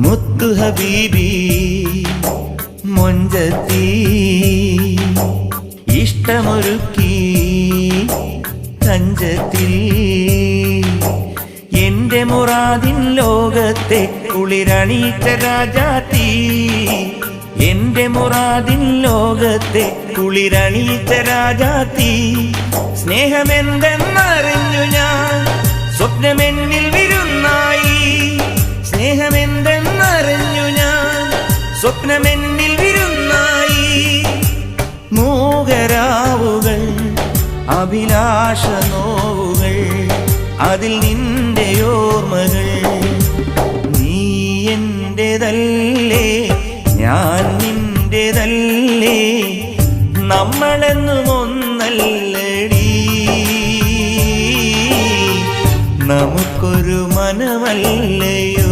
മുത്തു ഹബീബി മൊഞ്ചത്തി ഇഷ്ടമൊരുക്കി തഞ്ചത്തിൽ എന്റെ മുറാദിൻ ലോകത്തെ കുളിരണിയിച്ച രാജാത്തി എന്റെ മുറാദിൻ ലോകത്തെ കുളിരണിയിച്ച രാജാത്തി സ്നേഹമെന്തെന്നറിഞ്ഞു ഞാൻ സ്വപ്നമെന്നിൽ വിരുന്നായി സ്നേഹമെന്തെന്നറിഞ്ഞു ഞാൻ സ്വപ്നമെന്നിൽ വിരുന്നായി മൂകരാവുകൾ അഭിലാഷ നോവുകൾ അതിൽ നിന്റെ ഓർമ്മകൾ നീ എന്റേതല്ലേ ഞാൻ നിന്റേതല്ലേ നമ്മളെന്നും ഒന്നല്ലടി നമുക്കൊരു മനമല്ലയോ